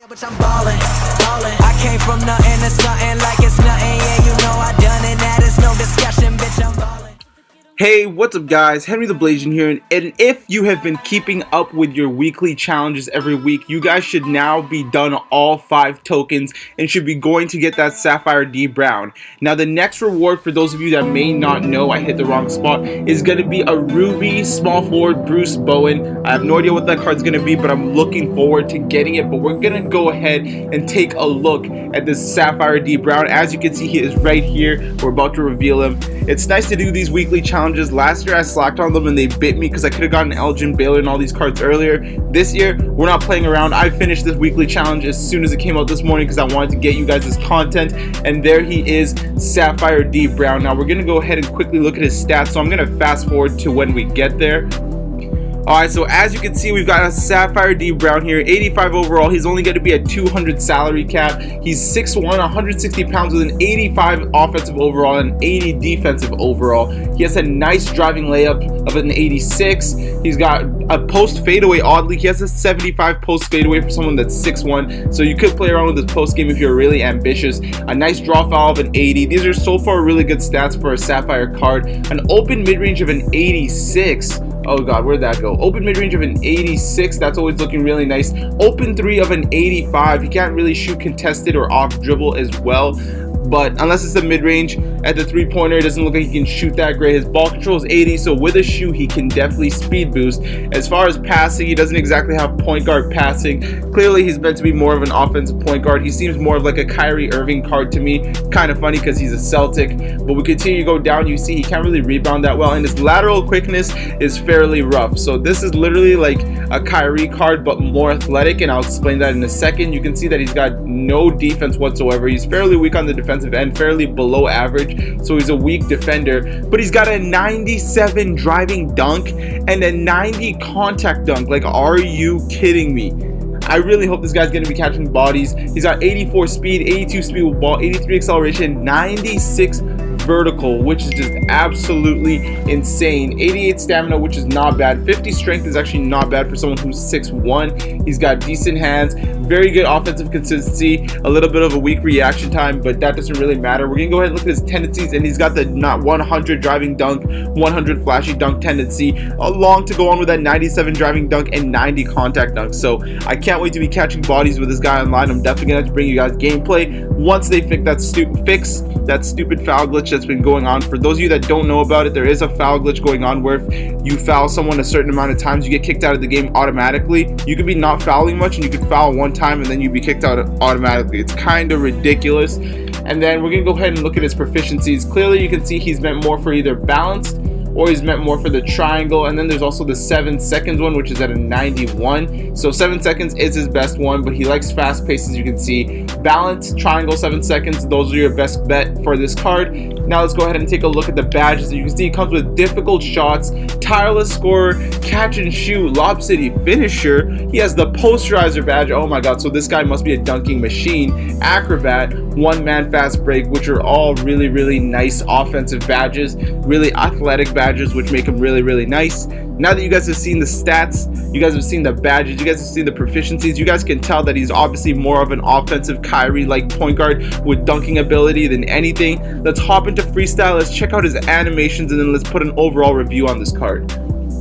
But I'm ballin', ballin'. I came from nothing to something like it's nothing. Yeah, you know I done it. That is no discussion, bitch. I'm ballin'. Hey, what's up guys, Henry the Blasian here, and if you have been keeping up with your weekly challenges every week, you guys should now be done all 5 tokens and should be going to get that Sapphire D Brown. Now the next reward, for those of you that may not know, I hit the wrong spot, is going to be a Ruby small forward Bruce Bowen. I have no idea what that card's going to be, but I'm looking forward to getting it. But we're going to go ahead and take a look at this Sapphire D Brown. As you can see, he is right here. We're about to reveal him. It's nice to do these weekly challenges. Last year I slacked on them and they bit me because I could have gotten Elgin, Baylor, and all these cards earlier. This year we're not playing around. I finished this weekly challenge as soon as it came out this morning because I wanted to get you guys this content, and there he is, Sapphire D Brown. Now we're going to go ahead and quickly look at his stats, so I'm going to fast forward to when we get there. Alright, so as you can see, we've got a Sapphire D Brown here, 85 overall. He's only going to be at 200 salary cap. He's 6'1", 160 pounds with an 85 offensive overall and 80 defensive overall. He has a nice driving layup of an 86. He's got a post fadeaway, oddly. He has a 75 post fadeaway for someone that's 6'1", so you could play around with this post game if you're really ambitious. A nice draw foul of an 80. These are so far really good stats for a Sapphire card. An open mid-range of an 86. Oh god, where'd that go? Open mid-range of an 86. That's always looking really nice. Open 3 of an 85. He can't really shoot contested or off dribble as well, but unless it's the mid-range at the three-pointer, it doesn't look like he can shoot that great. His ball control is 80, so with a shoe he can definitely speed boost. As far as passing, he doesn't exactly have point guard passing. Clearly he's meant to be more of an offensive point guard. He seems more of like a Kyrie Irving card to me. Kind of funny because he's a Celtic, but we continue to go down. You see he can't really rebound that well, and his lateral quickness is fairly rough. So this is literally like a Kyrie card but more athletic, and I'll explain that in a second. You can see that he's got no defense whatsoever. He's fairly weak on the defensive end, fairly below average, so he's a weak defender, but he's got a 97 driving dunk and a 90 contact dunk. Like, are you kidding me? I really hope this guy's going to be catching bodies. He's got 84 speed, 82 speed with ball, 83 acceleration, 96 vertical, which is just absolutely insane. 88 stamina, which is not bad. 50 strength is actually not bad for someone who's 6'1". He's got decent hands, very good offensive consistency, a little bit of a weak reaction time, but that doesn't really matter. We're gonna go ahead and look at his tendencies, and he's got the not 100 driving dunk, 100 flashy dunk tendency, along to go on with that 97 driving dunk and 90 contact dunk. So I can't wait to be catching bodies with this guy online. I'm definitely gonna have to bring you guys gameplay once they fix that stupid foul glitch that's been going on. For those of you that don't know about it, there is a foul glitch going on where if you foul someone a certain amount of times, you get kicked out of the game automatically. You could be not fouling much and you could foul one time and then you'd be kicked out automatically. It's kind of ridiculous. And then we're gonna go ahead and look at his proficiencies. Clearly you can see he's meant more for either balanced or he's meant more for the triangle, and then there's also the 7 seconds one, which is at a 91. So 7 seconds is his best one, but he likes fast pace, as you can see. Balance, triangle, 7 seconds, those are your best bet for this card. Now let's go ahead and take a look at the badges. You can see it comes with difficult shots, tireless scorer, catch and shoot, lob city finisher. He has the posterizer badge. Oh my god, so this guy must be a dunking machine. Acrobat, one man fast break, which are all really, really nice offensive badges, really athletic badges, which make him really, really nice. Now that you guys have seen the stats, you guys have seen the badges, you guys have seen the proficiencies, you guys can tell that he's obviously more of an offensive Kyrie-like point guard with dunking ability than anything. Let's hop into freestyle, let's check out his animations, and then let's put an overall review on this card.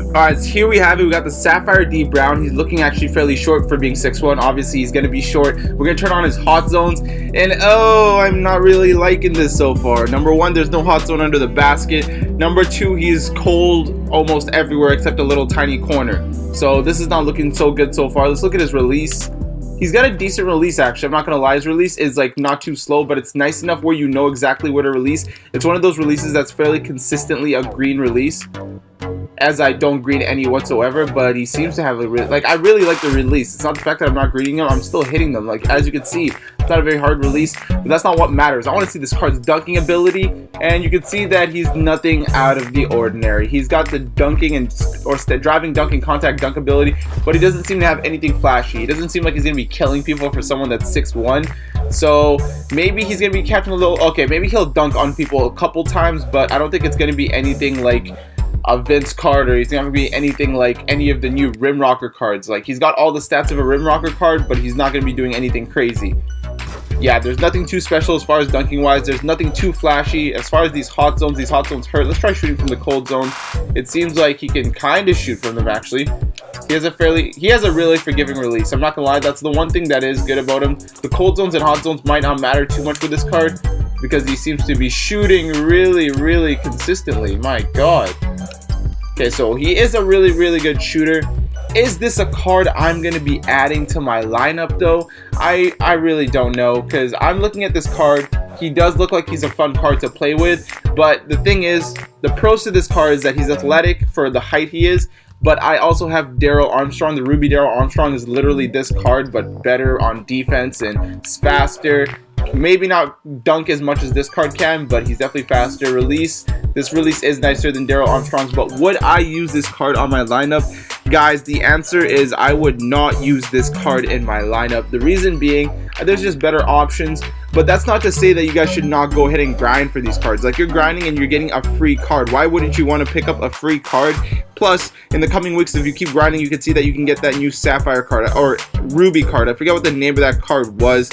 Alright, so here we have it. We got the Sapphire D Brown. He's looking actually fairly short for being 6'1". Obviously, he's going to be short. We're going to turn on his hot zones. And oh, I'm not really liking this so far. Number 1, there's no hot zone under the basket. Number 2, he's cold almost everywhere except a little tiny corner. So this is not looking so good so far. Let's look at his release. He's got a decent release, actually. I'm not going to lie. His release is like not too slow, but it's nice enough where you know exactly where to release. It's one of those releases that's fairly consistently a green release, as I don't green any whatsoever, but he seems to have a I really like the release. It's not the fact that I'm not greening them, I'm still hitting them. Like, as you can see, it's not a very hard release, but that's not what matters. I want to see this card's dunking ability, and you can see that he's nothing out of the ordinary. He's got the dunking and driving dunk and contact dunk ability, but he doesn't seem to have anything flashy. He doesn't seem like he's gonna be killing people for someone that's 6'1". So maybe he's gonna be catching a little, okay, maybe he'll dunk on people a couple times, but I don't think it's gonna be anything like a Vince Carter. He's not going to be anything like any of the new Rim Rocker cards. Like, he's got all the stats of a Rim Rocker card, but he's not going to be doing anything crazy. Yeah, there's nothing too special as far as dunking wise. There's nothing too flashy. As far as these hot zones hurt. Let's try shooting from the cold zone. It seems like he can kind of shoot from them, actually. He has a really forgiving release. I'm not gonna lie, that's the one thing that is good about him. The cold zones and hot zones might not matter too much with this card because he seems to be shooting really consistently. My god. Okay, so he is a really good shooter. Is this a card I'm going to be adding to my lineup though? I really don't know, because I'm looking at this card. He does look like he's a fun card to play with, but the thing is, the pros to this card is that he's athletic for the height he is, but I also have Darrell Armstrong. The Ruby Darrell Armstrong is literally this card, but better on defense and faster. Maybe not dunk as much as this card can, but he's definitely faster. This release is nicer than Darrell Armstrong's, but would I use this card on my lineup? Guys, the answer is I would not use this card in my lineup. The reason being, there's just better options, but that's not to say that you guys should not go ahead and grind for these cards. Like, you're grinding and you're getting a free card. Why wouldn't you want to pick up a free card? Plus, in the coming weeks, if you keep grinding, you can see that you can get that new Sapphire card, or Ruby card. I forget what the name of that card was.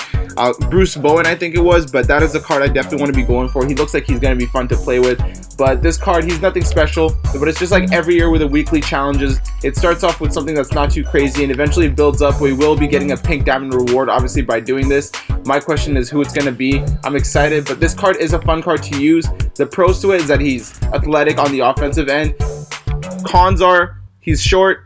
Bruce Bowen, I think it was, but that is a card I definitely want to be going for. He looks like he's going to be fun to play with, but this card, he's nothing special, but it's just like every year with the weekly challenges. It starts off with something that's not too crazy, and eventually it builds up. We will be getting a pink diamond reward, obviously, by doing this. My question is who it's going to be. I'm excited, but this card is a fun card to use. The pros to it is that he's athletic on the offensive end. Cons are he's short,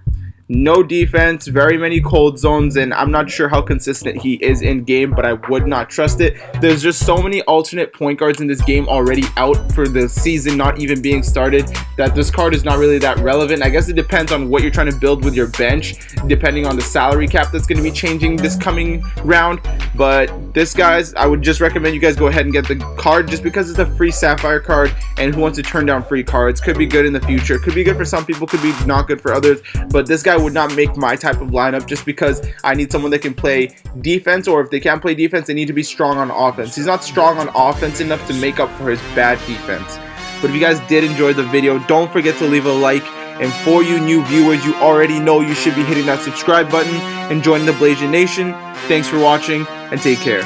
no defense, very many cold zones, and I'm not sure how consistent he is in game, but I would not trust it. There's just so many alternate point guards in this game already out for the season not even being started that this card is not really that relevant. I guess it depends on what you're trying to build with your bench, depending on the salary cap that's going to be changing this coming round. But this, guys, I would just recommend you guys go ahead and get the card just because it's a free Sapphire card, and who wants to turn down free cards? Could be good in the future, could be good for some people, could be not good for others, but this guy would not make my type of lineup just because I need someone that can play defense, or if they can't play defense, they need to be strong on offense. He's not strong on offense enough to make up for his bad defense. But if you guys did enjoy the video, don't forget to leave a like, and for you new viewers, you already know you should be hitting that subscribe button and joining the Blasian Nation. Thanks for watching, and take care.